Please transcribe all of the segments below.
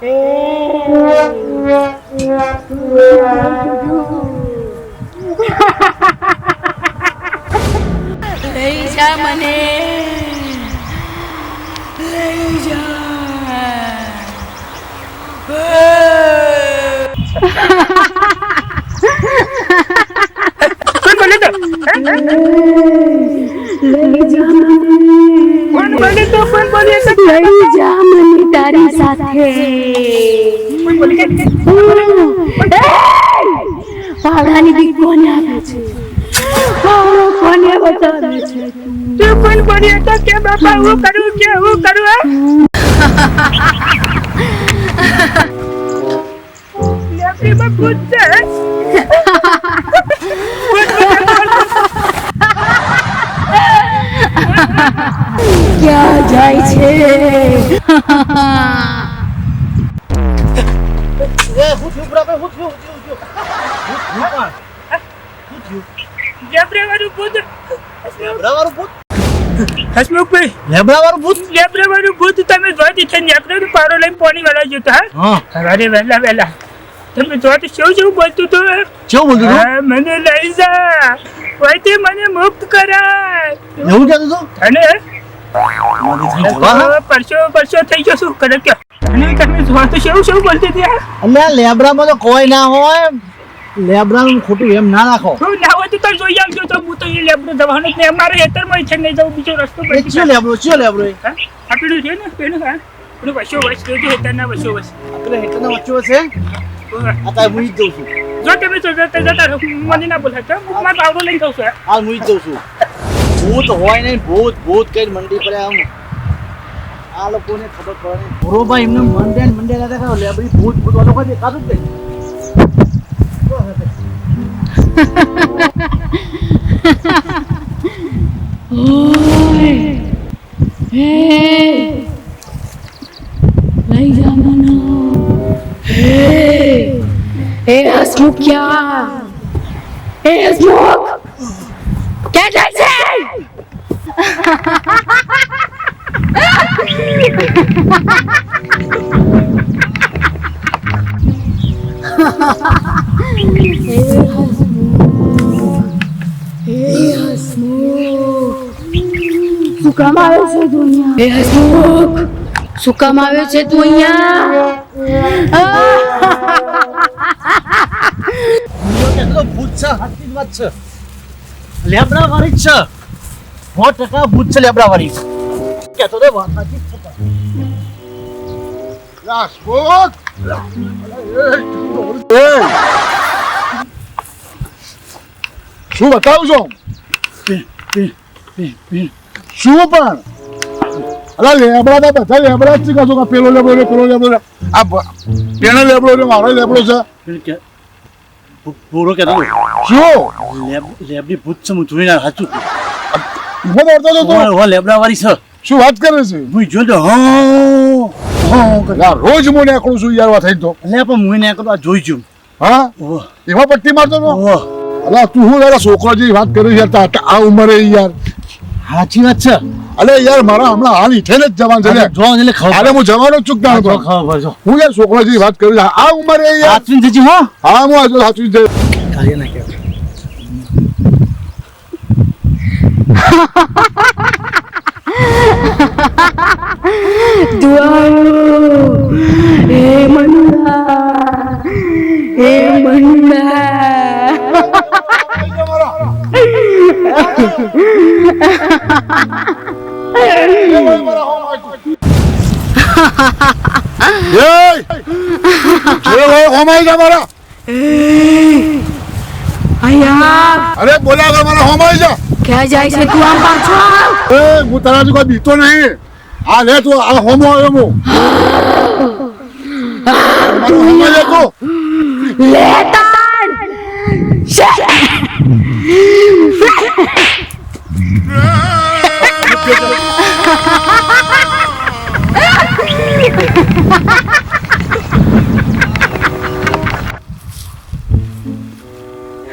લઈ જા મને, લઈ જા. લઈ જા મને તારી સાથે. પાવડાની દીક કોને આપે છે? પાવડો કોને બતાવે છે? તું કોણ બોલી તો કે બાપા હું કરું કે હું કરું? લેપી માં ભૂત છે. ક્યાં જાય છે? લેબ્રાવાળું ભૂત. હસમુખભાઈ, લેબ્રાવાળું ભૂત તમે જોઈ છે. લેબ્રાનો પારો લઈને પાણી વાળા જતો. હા, સવારે વહેલા તમે જો તો શું બોલતું હતું? મને લઈ જા, વહીથી મને મુક્ત કરાય એવું કહેતું હતું. અને પરસો થઈ ગયો. શું કરે કે અને તમે જો તો શું બોલતી હતી? એટલે લેબ્રામાં તો કોઈ ના હોય. લેબ્રાનું ખોટું એમ ના રાખો. હું ના હોય તો જોઈ આવજો. તો હું તો એ લેબ્રો જવાનું જ નહીં. અમારે હેતરમાં છે નહીં જવું. બીજો રસ્તો છે લેબ્રો છે લેબ્રો આપેલું છે ને પેલું. હા પેલું વચ્ચો વચ જોજો. હેતરના વચ્ચો વચ આપણે હેતરના વચ્ચો છે. અત્યારે હું જ જઉં છું. જો તમે જતા રહો મને ના બોલાતા. હું મારો પાવડો લઈને જાઉં છું. હાલ હું જ જઉં છું. ભૂત હોય નહીં. ભૂત કઈ મંડી પડે આમ. આ લોકોને ખબર પડે નહીં. બરોબર એમને મંડે હતા લેબરી ભૂત લોકો દેખાતું જ નહીં. લઈ જા મને. એ હસમુખ ક્યાં? એ હસમુખ ક્યાં જાય છે? શું કામ આવ્યો છે તું અહીંયા? એ હસમુખ શું કામ આવ્યો છે તું અહીંયા? ભૂત છે. સાચી વાત છે. લેબડા વાળી જ છે. 100% ભૂત છે લેબડા વાળી. કેતો રે વાત સાચી છે. રાજકોટ શું બતાવું છો? શું પણ અલા લેબડા તો બધા લેબડા જ શીખો છો કે પેલો લેબડો પેલો લેબડો. આ પેલો લેબડો છે મારો લેબડો છે. પૂરો કેતો શું લેબડી ભૂત છે. હું જોઈને સાચું લેબડા વાળી છે. શું વાત કરે છે? હું જોઈ રોજ હું નીકળું છું યાર. વાત થઈ તો એટલે પણ હું નીકળું આ જોઈ છું. હા એમાં પટ્ટી મારતો તો. અલા તું હું યાર છોકરો જેવી વાત કરી યાર. આ ઉંમરે યાર. સાચી વાત છે. અલે યાર મારા હમણાં હાલ ઈઠે જ જવાન છે. જોવાનું એટલે ખબર. અરે હું જવાનો ચૂકતા હતો. ખબર છે. હું યાર છોકરો જેવી વાત કરું. આ ઉંમરે યાર સાચું જજી. હા હા હું આજે સાચું જ કાર્ય ના કહેવાય. એ મનુડા, એ મનુડા. અરે બોલા મારા હોમાઈ જા. ક્યાં જાય છે તું? આમ પાછો હું તારાથી કોઈ બીતો નહીં. હા લે તું આ હોમો આવ્યો હું મારું હોમાઈ જા તું. લેતાન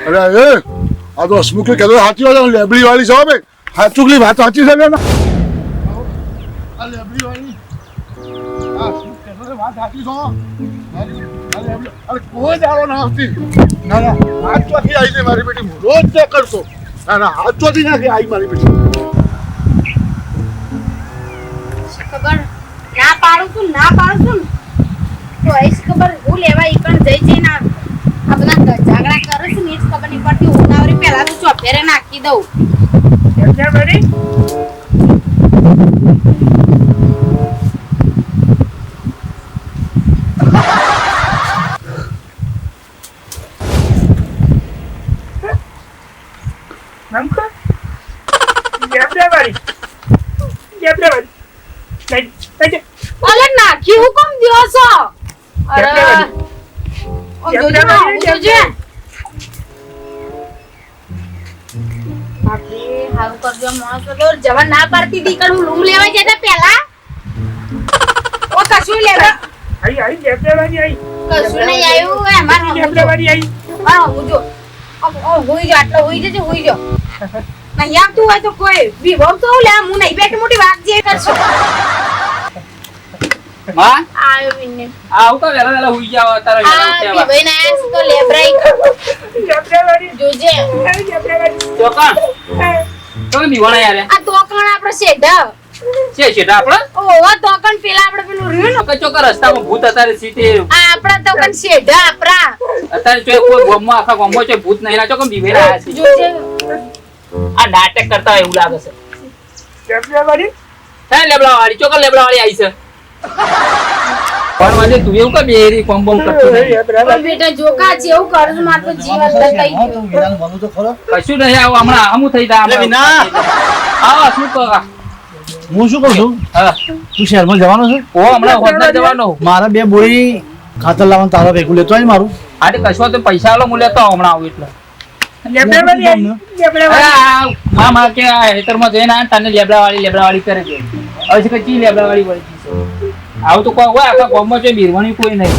અરે એ આ તો હસમુખે કહેતો સાચી વાત. લેબડી વાળી છો ભાઈ. સાચુકલી વાત સાચી છે ને. આ લેબડી વાળી આ શું કહે વાત સાચી છો અરે કોઈ દાડો ના આવતી ના ના હાથ ચોથી આવી છે મારી બેટી રોજ તે કરતો ના ના હાથ ચોથી નાખી આવી મારી બેટી ખબર ના પાડું છું તો એસ ખબર હું લેવા ઈ પણ જઈ જઈને આ બધા ઝઘડા કરે છે ને એ જ ખબર નહીં પડતી ઉનાવરી પહેલા તો ચોફેરે નાખી દઉં બરી Namka? February. અલે નાખી હું કેમ દ્યો છો અરે February. ઓ જોજે આપી હારું કરજો માણસ તો જવા ના પાડતી દી કણ હું રૂમ લેવા જતા પહેલા ઓ કશું લેવા आई February आई. કશું નહીં આવ્યું એ માર February आई. હા હું જો હોઈ જા આટલો હોઈ જજે હોઈ જો નહીં આવતું હોય તો કોઈ વિભવ તો લે હું નહીં બેઠી મોટી વાત જે કરશો માં આયો વિને આવ તો વેલા વેલા હુઈ જાવ તારે વેલા આ ઉઠ્યા વિભય ના આયા છે તો લેબરાઈ February. જોજે February. તો કાં તો બીવાણા યાર આ તોકણ આપણે શેઢા છે છેટા આપણે ઓવા તોકણ પેલા આપણે પેલું રહ્યું ને ચોકા રસ્તામાં ભૂત અત્યારે સીતે આ આપણા તોકણ શેઢા આપણા અત્યારે જો કોઈ ગોમમાં આખા ગોમમાં છે ભૂત નહીં ના ચોકમ બીવેલા આયા છે જોજે આ નાટક કરતા હોય એવું લાગે છે February. હે લેબડા વાળી ચોકર લેબડા વાળી આવી છે પણ મને તું એવું કે બેરી કોમ બોમ કરતો નહીં પણ બેટા જોકા જેવું કરજ માર તો જીવન લઈ ગયું કશું નહીં આવું હમણાં આમું થઈ તા અરે વિના. આવા શું કહા હું શું કહું છું હા તું શહેરમાં જવાનો છે ઓ હમણાં હોદના જવાનો મારા 2 બોરી ખાતર લાવવાનું તારા ભેગું લેતો આય મારું આટે કશો તો પૈસા આલો હું લેતો આવું હમણાં આવું એટલે February आई. February. મામા કે આ હેતરમાં જઈને આ તને લેબડા વાળી કરે છે હવે છે કે ચી લેબડા વાળી વળી છે આવું તો કોઈ હોય આખા ગામમાં છે બીરવાણી કોઈ નહીં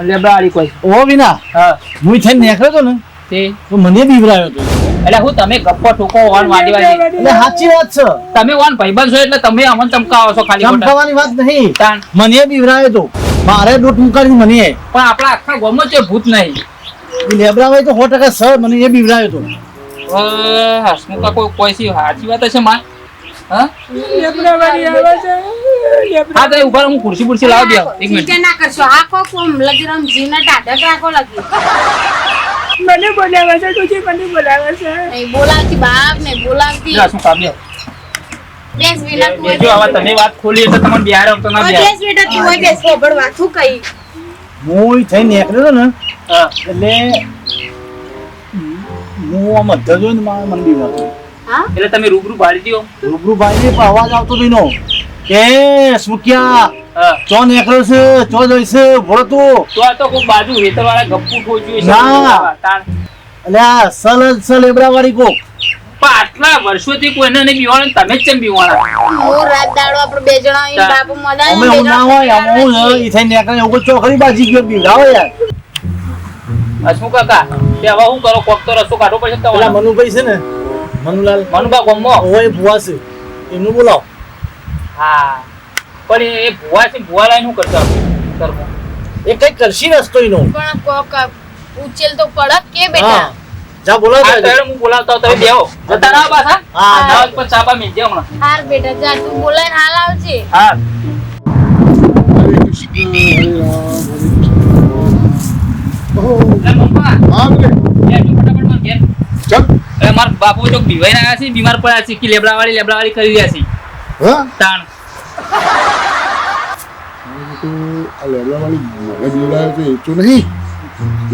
લેબડા વાળી કોઈ ઓ વિના હા હું થઈને નીકળ્યો તો ને તે તો મને બીવરાયો તો એટલે હું તમે ગપ્પો ઠોકો ઓન વાડી વાડી એટલે સાચી વાત છે તમે ઓન ભાઈબંધ છો એટલે તમે અમન ચમકાવો છો ખાલી ખોટા ચમકાવાની વાત નહીં તાન મને બીવરાયો તો મારે દોટ મુકાડી મને પણ આપણા આખા ગામમાં છે ભૂત નહીં લેબરા હોય તો 100% સર મને એ બીવરાયો તો હસમુખા કોઈ સાચી વાત હશે માં હા February આવે છે. હા તો ઉભા રહો, હું ખુરશી બુરશી લાવી દે એક મિનિટ ચિંતા ના કરશો આ કો કોમ લગીરમ જીવના ટાઢક રાખો લગી મને બોલાવે છે તુજી મને બોલાવે છે. નહીં બોલાવતી બાપ ને બોલાવતી શું કામ લે બેસ વિના તું જો હવે તમે વાત ખોલી એટલે તમને બિહાર આવતો ના બિહાર બેસ બેટા તું હોય બેસ ખબર વાતું કઈ હું થઈને નીકળ્યો તો ને હા એટલે હું આમ અધર જોઈને મને બીવરાયો હા એટલે તમે રૂબરૂ પાડી દો રૂબરૂ ભાઈ ને અવાજ આવતો હતો એનો કે સુક્યા હા ચો નીકળ્યો છે ચો જોઈ છે ભોળો તું તો આ તો કોઈ બાજુ હેતર વાળા ગપ્પુ ઠોચ્યું છે ના. તાણ. એટલે આ સલ લેબરા વાળી કોક પણ આટલા વર્ષોથી કોઈને નહીં બીવાણા ને તમે જ કેમ બીવાણા હું રાત દાડો આપણે બે જણા અહીં બાપુ મદા અમે હું ના હોય અમે હું ઈ થઈને નીકળે એવું ચોકડી બાજી ગયો બીવરાવો યાર હસમુખ કાકા તે હવે હું કરો કોક તો રસ્તો કાઢવો પડશે તો પેલા મનુભાઈ છે ને મનુલાલ મનુભા ગમો ઓય ભુવા છે એમનું બોલાવો હા પણ એ ભુવા છે ભુવા લાઈન શું કરતા કરવું એ કઈ કરશી રસ્તો એનો પણ કોક ઉચેલ તો પડક કે બેટા હા જા બોલાવો હા તો હેડો હું બોલાવતા હોઉં, તમે બેહો જતા ના પાછા હા, ના પર ચાપા મેલજે હમણાં હાર બેટા જા તું બોલાઈને હાલ આવજે હા હરે કૃષ્ણ હરે રામ ઓહો એટલે મમ્મા હા રે ઘેર જો ફટાફટ માર ઘેર ચલ એટલે માર બાપુ જો બીવાઈ આવ્યા છે બીમાર પડ્યા છે કે લેબડા વાળી કરી રહ્યા છે હા તાણ તો આ લેબડા વાળી મને બીવડાયો તો એ તો નહીં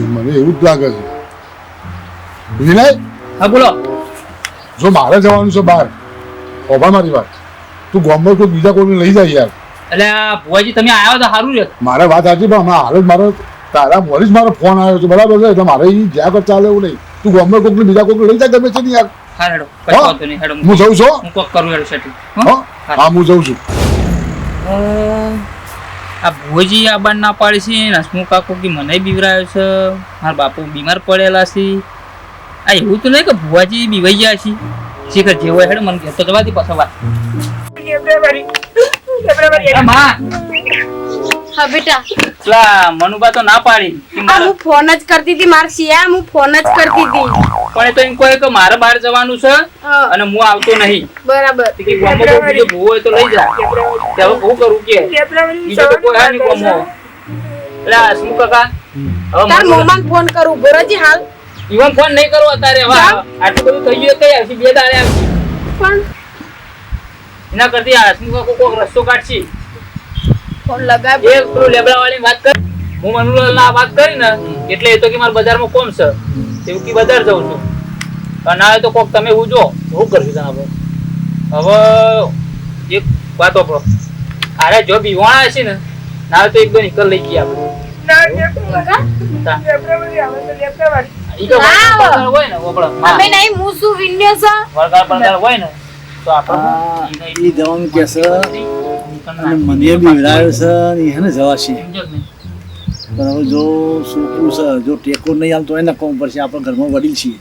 મને એવું જ લાગે છે વિનય હા બોલો જો મારે જવાનું છે બહાર ઓભા મારી વાત તું ગામમાં કોઈ બીજા કોઈને લઈ જાય યાર એટલે આ ભુવાજી તમે આવ્યા તો સારું રહ્યું મારે વાત સાચી પણ હમણાં હાલ જ મારો તારા મોરી જ મારો ફોન આવ્યો છે બરાબર છે એટલે મારે ઈ જ્યાં કર ચાલે એવું નહીં તું ગામમાં કોઈને બીજા કોઈને લઈ જાય ગમે છે ને યાર હા હેડો કશો વાંધો નહીં હેડો હું જઉં છું હું કોક કરું હેડો સેટિંગ હો હા હું જઉં છું આ ભુવાજી આ બાર ના પાડી છે ને હસમુખ કાકો કે મને બીવરાયો છે મારા બાપુ બીમાર પડેલા છે આ એવું તો નહીં કે ભુવાજી બીવાઈ ગયા છે શીખર જેવો હેડો મને કહેતો જવાથી પાછો વાત February. લેબડાવાળી એ માં હા બેટા પેલા મનુબા તો ના પાડી કે આ મારે હું ફોન જ કરતી હતી માર શિયા હું ફોન જ કરતી હતી પણ એ તો એમ કહે કે મારે બહાર જવાનું છે હા, અને હું આવતો નહીં બરાબર કે ગામમાં કોઈ બીજો ભૂવો હોય તો લઈ જા કે હવે શું કરું કે લેબડાવાળી બીજો તો કોઈ હા નહીં ગામમાં એટલે હસમુખ કાકા હવે તાર મને મોમાન ફોન કરું ગોરાજી હાલ ઈવન ફોન નહીં કરવો અત્યારે હવે આટલું બધું થઈ ગયું કઈ આવશે 2 દાડે આવશે પણ એના કરતી આ હસમુખ કાકો કોક રસ્તો કાઢશી ફોન લગાવ એ પેલું લેબડાવાળી વાત કરી હું મનુલાલના વાત કરી ને એટલે એ તો કે મારા બજારમાં કોમ છે એવું કે બજાર જાઉં છું અને ના હોય તો કોક તમે ઉજો શું કરશું તને આપણે હવે એક વાત આપણો અરે જો બીવાણા હશે ને ના હોય તો એક બે નિકલ લઈ ગયા આપણે લેબડાવાળી આવે તો લેબડાવાળી ઈ તો વળગાડ હોય ને ઓપડો અમે નહીં હું શું વિન્યો છે વળગાડ હોય ને તો આપણે એ જવાનું કે છે અને મને બીવડાયો છે ને એને જવાશે પણ હવે જો છોકરું છે જો ટેકો નહીં આમ તો એને કોમ પડશે આપણા ઘરમાં વડીલ છીએ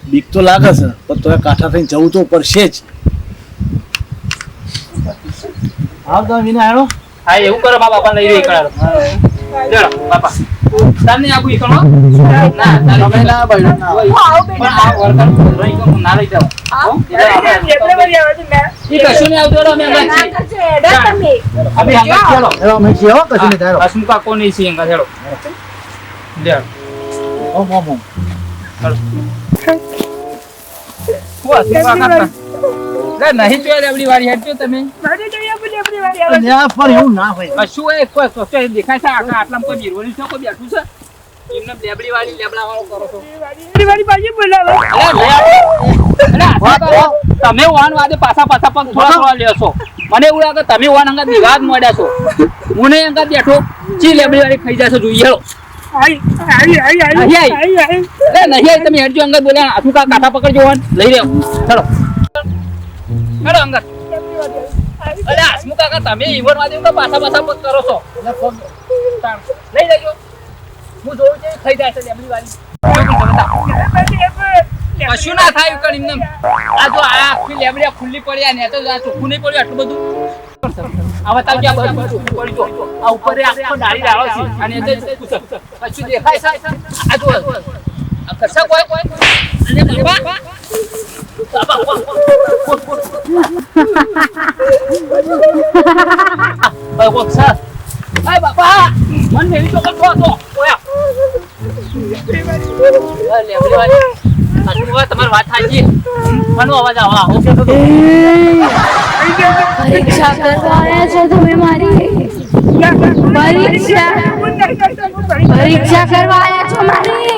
બીક તો લાગે છે પણ તો કાંઠા થઈને જવું તો પડશે જ હા તમે વિના આવ્યો હા એવું કરો બાપા લઈ રહી કરારો ચલો બાપા તારને આપું ઈ કરો ના તમે ના બળ્યો ના હું આવું પણ બેટા આ વર્કર રહી ગયો ના લઈ જાવ લેબડાવાળી આવે તો ના ઈ કશું નહીં આવતો અમે ના અંગા કરજો એડા તમે અમે અંગા ચલો એવો અમે છીએ હો કશું નહીં તારો હસમુખા કોની છે અંગા ચલો લે ઓમ ઓમ ઓમ હું હસમુખા કાકા લે નહીં જોઈ લેબડી વાળી હેડજો તમે મારે તો અહીંયા લેબડાવાળી આવે અને આ પર એવું ના હોય કશું એ કોઈ સોચો દેખાય છે આખા આટલામાં કોઈ બીરવણી છે કોઈ બેઠું છે એમને લેબડી વાળી લેબડા વાળો કરો છો લેબડાવાળી પાછી બોલાવે તમે વાન વાદે પાછા પગ થોડા લેશો મને એવું લાગે તમે વાન અંગા વિવાદ મળ્યા છો હું નહીં અંગા બેઠો ચી લેબડી વાળી ખાઈ જશો જોઈએ હેલો આઈ નહીં તમે હેડજો અંગત બોલ્યા હાથું કાંઠા પકડજો વાન લઈ રહ્યો ચલો હેડો અંગત અરે હસમુખ કાકા તમે ઈવન વાદે પાછા પગ કરો છો લઈ લેજો હું જોઉં છું ખાઈ જાય છે લેબડી વાળી કશું ના થાય કણ એમને આ જો આ આખી લેબડિયા ખુલ્લી પડ્યા ને તો આ ચોખ્ખું નહીં પડ્યું આટલું બધું આ બતાવ કે આ બધું ચોખ્ખું પડ્યું તો આ ઉપર આખો ડાળી રાળો છે અને એ તો ચોખ્ખું છે કશું દેખાય છે આ જો આ કશા કોઈ અને બાબા બાબા ઓ સર આય બાબા મન મેલી તો કરતો હતો ઓયા લેબડી વાળી તમારી વાત સાચી મને અવાજ આવો પરીક્ષા કરવા આવ્યા છો તમે મારી પરીક્ષા કરવા આવ્યા છો મારી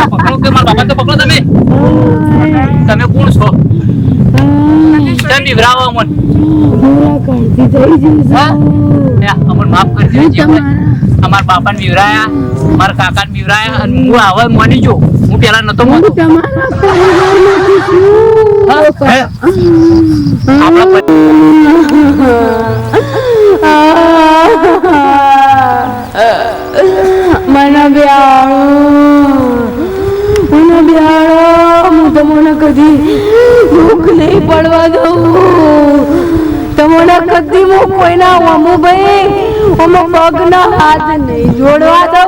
પકડો કે મારા બાપા તો પકડો તમે કોણ છો તમે વિવરાવો અમન અમન માફ કરી દેજો અમાર બાપાને વિવરાયા મારા કાકાને વિવરાયા અને હું હવે માની જો હું પેલા નતો માનતો મને બિહાડો હું તમને કદી દુઃખ નહીં પડવા દઉં તમને કદી હું કોઈના અમુ ભાઈ અમુ પગના હાથ નહીં જોડવા દઉં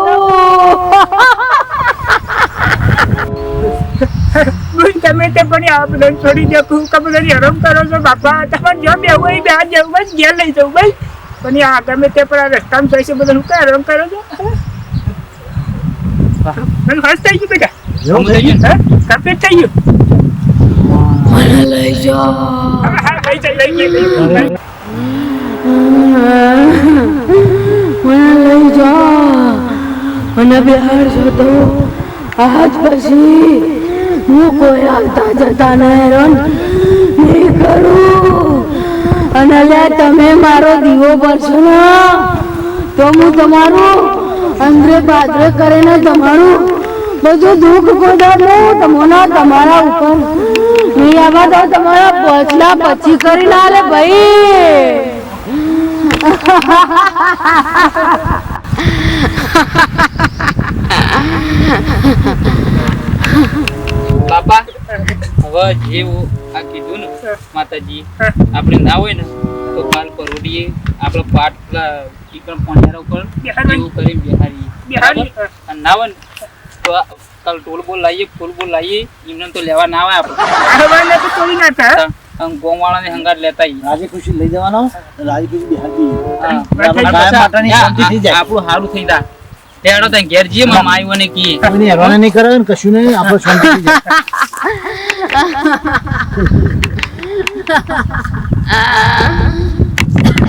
તમે તે પણ આ બધા છોડી દો તમે હરમ કરો છો બાપા તમારે જો બેવું હોય બે હાથ જવું બસ ઘેર લઈ જવું ભાઈ પણ આ ગમે તે પણ આ રસ્તામાં થઈ છે બધા શું કઈ હરમ કરો છો મને હસ થઈ ગયું બેટા કમ્પ્લીટ થઈ ગયું મને લઈ જાઓ હા લઈ જાય લઈ ગયા મને લઈ જાઓ મને બિહાડશો તો આજ પછી હું કોઈ આવતા જતા હેરાન નહીં કરું અને લે તમે મારો દીવો ભરશો ને તો હું તમારું અંદરે પાદરે કરીને તમારું બધું દુઃખ ગોદાડું તમને તમારા ઉપર નહીં આવવા દો તમારા પોચલા પછી કરી ના લે ભાઈ બાપા હવે જેવું આ કીધું ને માતાજી હા. આપણે ના હોય ને તો કાલ પરોડીએ આપણે પાટ પેલા ઈકણ પોણિયારા ઉપર બિહારી. એવું કરીને બિહારી બિહારી. અને ના હોય ને તો કાલ ટોલ બોલ લાવીએ ફૂલ બોલ લાવીએ એમને તો લેવા ના આવે આપણે હવાના તો કોઈ ના થાય ગોમવાળાને હંગાત લેતા આવીએ. રાજી ખુશી લઈ જવાનો રાજી ખુશી બિહાર જઈએ હા. આપણે ગાય માતાની શાંતિ થઈ જાય આપણું સારું થઈ જાય લેડો ત્યાં ઘેર જઈએ મારા માયુઓને કહીએ કોઈને હેરાન નહીં કરે ને કશું નહીં આપણે શાંતિ થઈ જાય